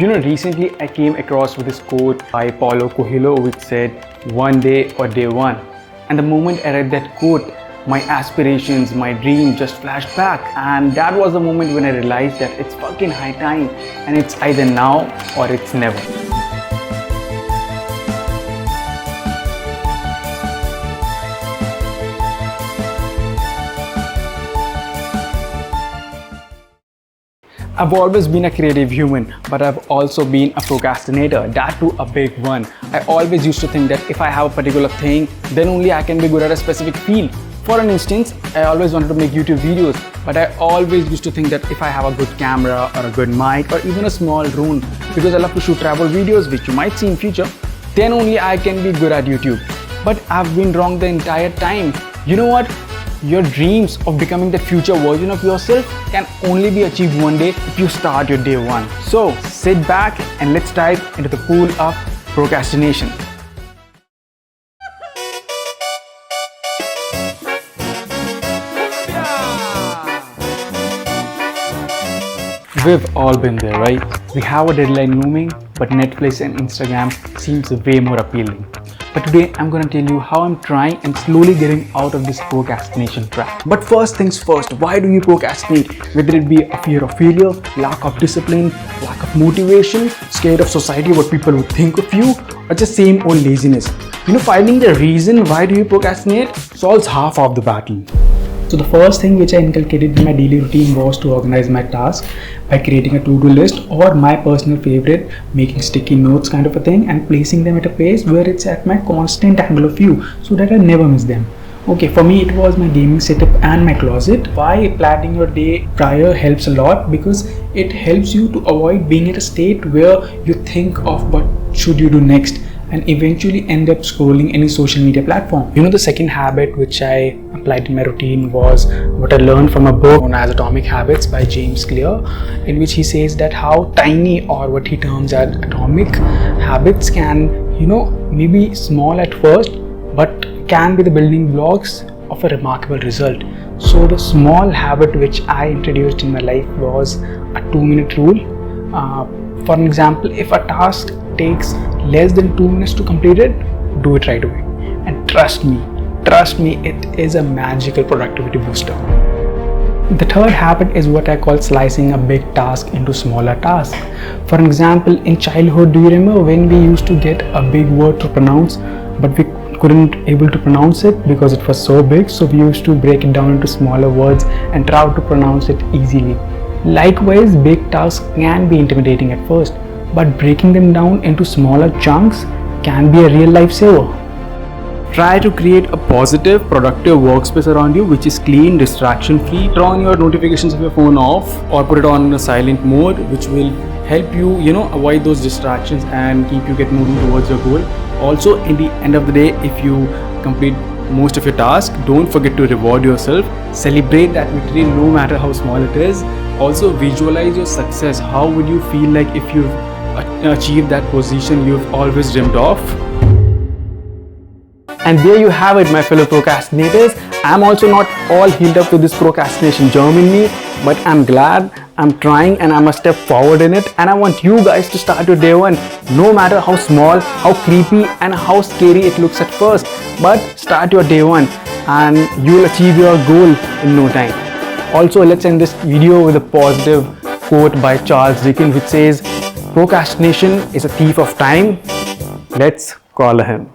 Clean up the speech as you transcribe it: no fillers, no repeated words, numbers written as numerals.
Recently I came across with this quote by Paulo Coelho which said, "One day or day one." And the moment I read that quote, my aspirations, my dream just flashed back. And that was the moment when I realized that it's fucking high time and it's either now or it's never. I've always been a creative human, but I've also been a procrastinator, that too a big one. I always used to think that if I have a particular thing, then only I can be good at a specific field. For an instance, I always wanted to make YouTube videos, but I always used to think that if I have a good camera or a good mic or even a small drone, because I love to shoot travel videos, which you might see in future, then only I can be good at YouTube. But I've been wrong the entire time. You know what? Your dreams of becoming the future version of yourself can only be achieved one day if you start your day one. So sit back and let's dive into the pool of procrastination. We've all been there, right? We have a deadline looming, but Netflix and Instagram seems way more appealing. But today I'm gonna tell you how I'm trying and slowly getting out of this procrastination trap. But first things first, why do you procrastinate? Whether it be a fear of failure, lack of discipline, lack of motivation, scared of society, what people would think of you, or just same old laziness. Finding the reason why do you procrastinate solves half of the battle. So the first thing which I inculcated in my daily routine was to organize my tasks by creating a to-do list, or my personal favorite, making sticky notes kind of a thing and placing them at a place where it's at my constant angle of view so that I never miss them. Okay, for me it was my gaming setup and my closet. Why planning your day prior helps a lot, because it helps you to avoid being at a state where you think of what should you do next and eventually end up scrolling any social media platform. The second habit which I applied in my routine was what I learned from a book known as Atomic Habits by James Clear, in which he says that how tiny, or what he terms as atomic habits, can, maybe small at first, but can be the building blocks of a remarkable result. So the small habit which I introduced in my life was a 2-minute rule. For an example, if a task takes less than 2 minutes to complete it, do it right away. And trust me, it is a magical productivity booster. The third habit is what I call slicing a big task into smaller tasks. For an example, in childhood, do you remember when we used to get a big word to pronounce, but we couldn't able to pronounce it because it was so big, so we used to break it down into smaller words and try to pronounce it easily. Likewise, big tasks can be intimidating at first, but breaking them down into smaller chunks can be a real lifesaver. Try to create a positive, productive workspace around you which is clean, distraction free. Turn your notifications of your phone off or put it on a silent mode, which will help you, avoid those distractions and keep you get moving towards your goal. Also, in the end of the day, if you complete most of your tasks, don't forget to reward yourself. Celebrate that victory no matter how small it is. Also, visualize your success. How would you feel like if you've achieved that position you've always dreamed of? And there you have it, my fellow procrastinators. I'm also not all healed up to this procrastination germ in me, but I'm glad I'm trying and I'm a step forward in it. And I want you guys to start your day one, no matter how small, how creepy and how scary it looks at first. But start your day one and you'll achieve your goal in no time. Also, let's end this video with a positive quote by Charles Dickens which says, "Procrastination is a thief of time. Let's call him."